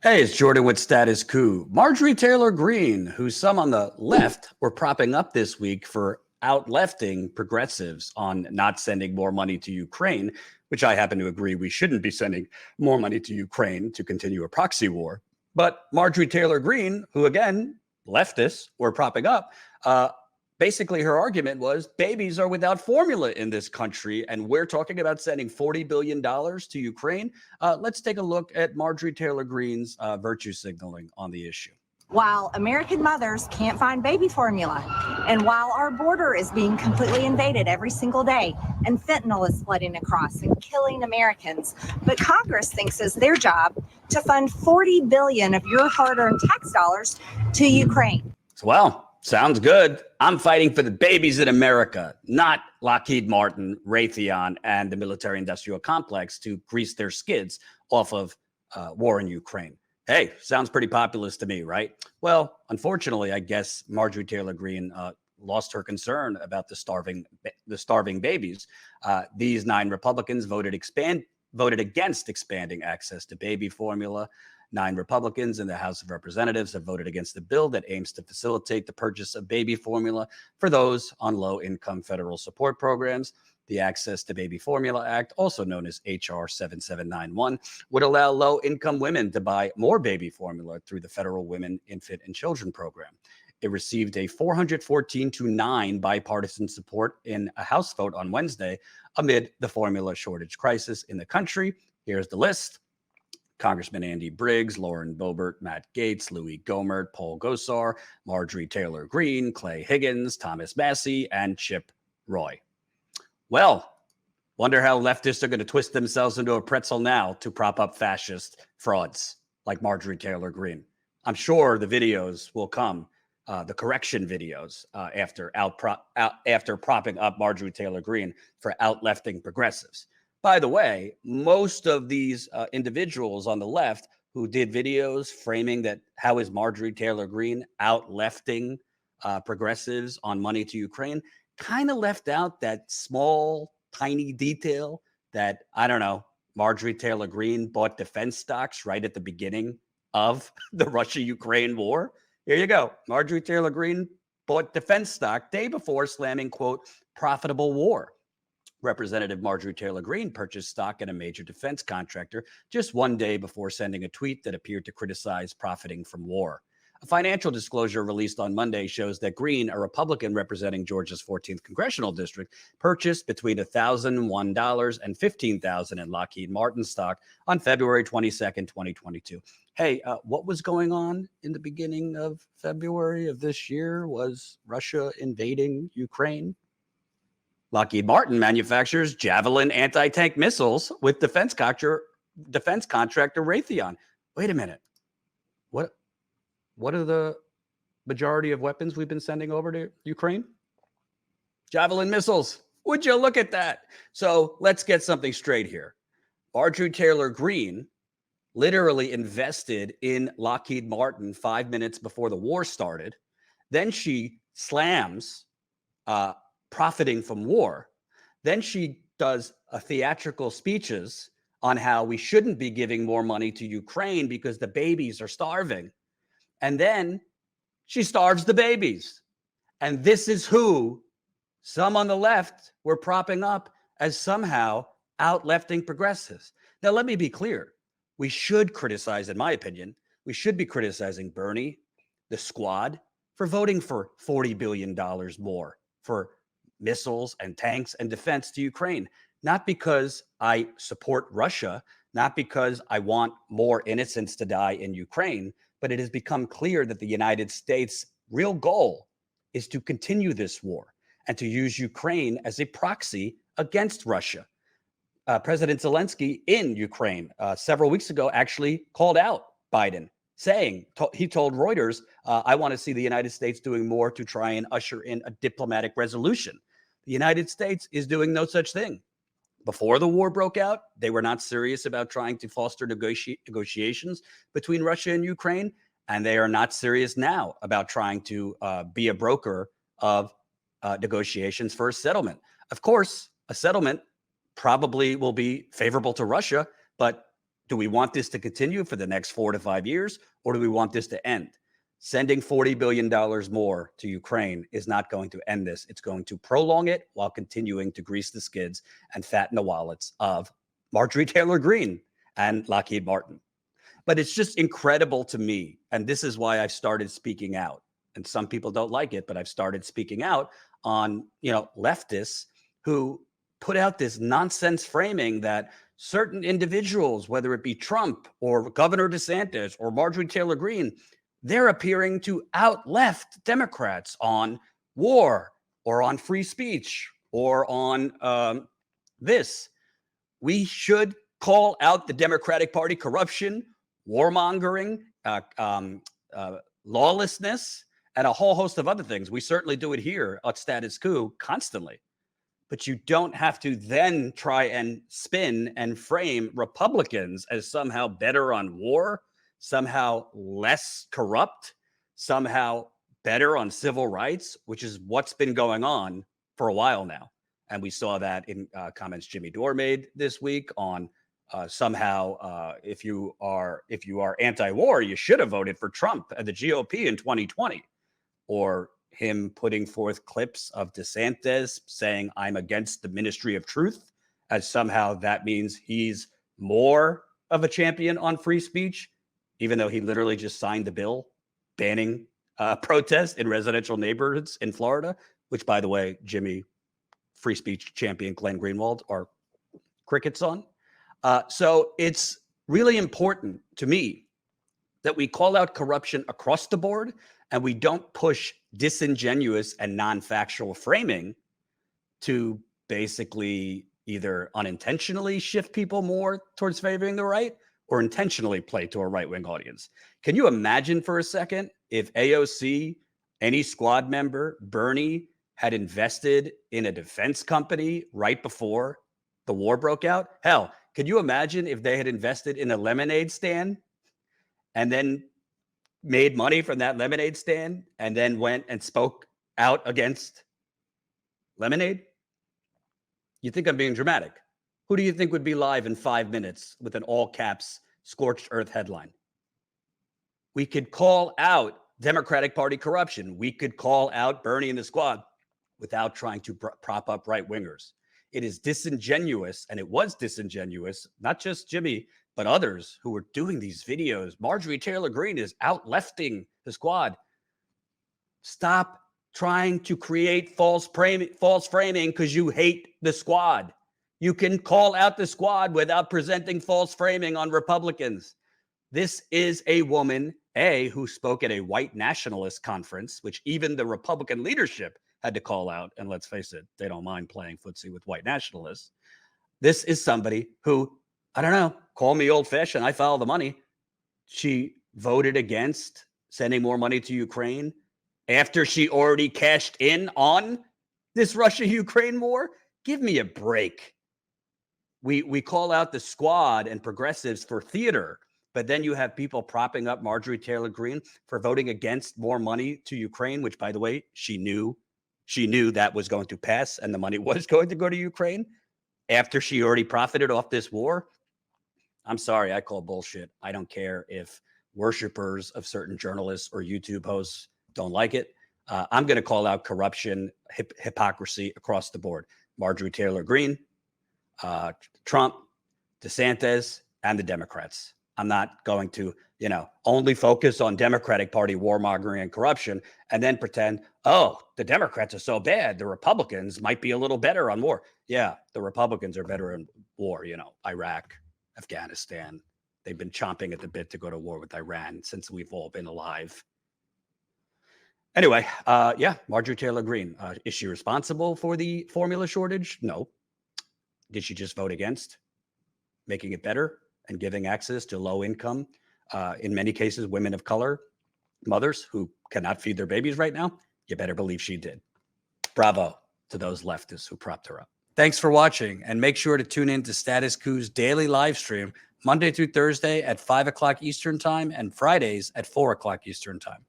Hey, it's Jordan with Status Coup. Marjorie Taylor Greene, who some on the left were propping up this week for out-lefting progressives on not sending more money to Ukraine, which I happen to agree we shouldn't be sending more money to Ukraine to continue a proxy war. But Marjorie Taylor Greene, who again, leftists were propping up, basically her argument was babies are without formula in this country, and we're talking about sending $40 billion to Ukraine. Let's take a look at Marjorie Taylor Greene's virtue signaling on the issue. While American mothers can't find baby formula, and while our border is being completely invaded every single day, and fentanyl is flooding across and killing Americans, but Congress thinks it's their job to fund $40 billion of your hard-earned tax dollars to Ukraine. Well, sounds good. I'm fighting for the babies in America, not Lockheed Martin, Raytheon, and the military-industrial complex to grease their skids off of war in Ukraine. Hey, sounds pretty populist to me, right? Well, unfortunately, I guess Marjorie Taylor Greene lost her concern about the starving babies. These 9 Republicans voted against expanding access to baby formula. 9 Republicans in the House of Representatives have voted against the bill that aims to facilitate the purchase of baby formula for those on low-income federal support programs. The Access to Baby Formula Act, also known as H.R. 7791, would allow low-income women to buy more baby formula through the federal Women, Infant, and Children program. It received a 414-9 bipartisan support in a House vote on Wednesday amid the formula shortage crisis in the country. Here's the list. Congressman Andy Briggs, Lauren Boebert, Matt Gaetz, Louis Gohmert, Paul Gosar, Marjorie Taylor Greene, Clay Higgins, Thomas Massie, and Chip Roy. Well, wonder how leftists are going to twist themselves into a pretzel now to prop up fascist frauds like Marjorie Taylor Greene. I'm sure the videos will come, the correction videos, after propping up Marjorie Taylor Greene for out-lefting progressives. By the way, most of these individuals on the left who did videos framing that how is Marjorie Taylor Greene out-lefting progressives on money to Ukraine kind of left out that small, tiny detail that, I don't know, Marjorie Taylor Greene bought defense stocks right at the beginning of the Russia-Ukraine war. Here you go. Marjorie Taylor Greene bought defense stock day before slamming, quote, profitable war. Representative Marjorie Taylor Greene purchased stock in a major defense contractor just one day before sending a tweet that appeared to criticize profiting from war. A financial disclosure released on Monday shows that Greene, a Republican representing Georgia's 14th congressional district, purchased between $1,001 and $15,000 in Lockheed Martin stock on February 22nd, 2022. Hey, what was going on in the beginning of February of this year? Was Russia invading Ukraine? Lockheed Martin manufactures Javelin anti-tank missiles with defense contractor Raytheon. Wait a minute. What are the majority of weapons we've been sending over to Ukraine? Javelin missiles. Would you look at that? So let's get something straight here. Marjorie Taylor Greene literally invested in Lockheed Martin 5 minutes before the war started. Then she slams profiting from war. Then she does theatrical speeches on how we shouldn't be giving more money to Ukraine because the babies are starving. And then she starves the babies. And this is who some on the left were propping up as somehow out-lefting progressives. Now, let me be clear. We should criticize, in my opinion, we should be criticizing Bernie, the squad, for voting for $40 billion more for missiles and tanks and defense to Ukraine. Not because I support Russia, not because I want more innocents to die in Ukraine, but it has become clear that the United States' real goal is to continue this war and to use Ukraine as a proxy against Russia. President Zelensky in Ukraine several weeks ago actually called out Biden, saying, he told Reuters, I want to see the United States doing more to try and usher in a diplomatic resolution. The United States is doing no such thing. Before the war broke out, they were not serious about trying to foster negotiations between Russia and Ukraine, and they are not serious now about trying to be a broker of negotiations for a settlement. Of course, a settlement probably will be favorable to Russia, but Do we want this to continue for the next 4 to 5 years, or do we want this to end? Sending $40 billion more to Ukraine is not going to end this. It's going to prolong it while continuing to grease the skids and fatten the wallets of Marjorie Taylor Greene and Lockheed Martin. But it's just incredible to me. And this is why I've started speaking out. And some people don't like it, but I've started speaking out on, leftists who put out this nonsense framing that certain individuals, whether it be Trump or Governor DeSantis or Marjorie Taylor Greene, they're appearing to out-left Democrats on war or on free speech or on this. We should call out the Democratic Party corruption, warmongering, lawlessness, and a whole host of other things. We certainly do it here at Status Coup constantly. But you don't have to then try and spin and frame Republicans as somehow better on war, somehow less corrupt, somehow better on civil rights, which is what's been going on for a while now. And we saw that in comments Jimmy Dore made this week on somehow if you are anti-war, you should have voted for Trump and the GOP in 2020, or him putting forth clips of DeSantis saying, I'm against the Ministry of Truth, as somehow that means he's more of a champion on free speech, even though he literally just signed a bill banning protest in residential neighborhoods in Florida, which, by the way, Jimmy, free speech champion Glenn Greenwald are crickets on. So it's really important to me that we call out corruption across the board and we don't push disingenuous and non-factual framing to basically either unintentionally shift people more towards favoring the right or intentionally play to a right-wing audience. Can you imagine for a second if AOC, any squad member, Bernie, had invested in a defense company right before the war broke out? Hell, could you imagine if they had invested in a lemonade stand and then made money from that lemonade stand and then went and spoke out against lemonade? You think I'm being dramatic? Who do you think would be live in 5 minutes with an all caps scorched earth headline? We could call out Democratic Party corruption. We could call out Bernie and the squad without trying to prop up right wingers. It is disingenuous, and it was disingenuous, not just Jimmy, but others who were doing these videos. Marjorie Taylor Greene is out-lefting the squad. Stop trying to create false framing because you hate the squad. You can call out the squad without presenting false framing on Republicans. This is a woman, who spoke at a white nationalist conference, which even the Republican leadership had to call out. And let's face it, they don't mind playing footsie with white nationalists. This is somebody who, I don't know, call me old-fashioned, I follow the money. She voted against sending more money to Ukraine after she already cashed in on this Russia-Ukraine war. Give me a break. We call out the squad and progressives for theater, but then you have people propping up Marjorie Taylor Greene for voting against more money to Ukraine, which, by the way, she knew that was going to pass and the money was going to go to Ukraine after she already profited off this war. I'm sorry, I call bullshit. I don't care if worshipers of certain journalists or YouTube hosts don't like it. I'm going to call out corruption, hypocrisy across the board. Marjorie Taylor Greene, Trump, DeSantis, and the Democrats. I'm not going to, only focus on Democratic Party warmongering and corruption and then pretend, oh, the Democrats are so bad, the Republicans might be a little better on war. Yeah, the Republicans are better in war, Iraq, Afghanistan. They've been chomping at the bit to go to war with Iran since we've all been alive. Anyway, Marjorie Taylor Greene, is she responsible for the formula shortage? No. Did she just vote against making it better and giving access to low income, in many cases, women of color, mothers who cannot feed their babies right now? You better believe she did. Bravo to those leftists who propped her up. Thanks for watching, and make sure to tune in to Status Coup's daily live stream Monday through Thursday at 5 o'clock Eastern Time and Fridays at 4 o'clock Eastern Time.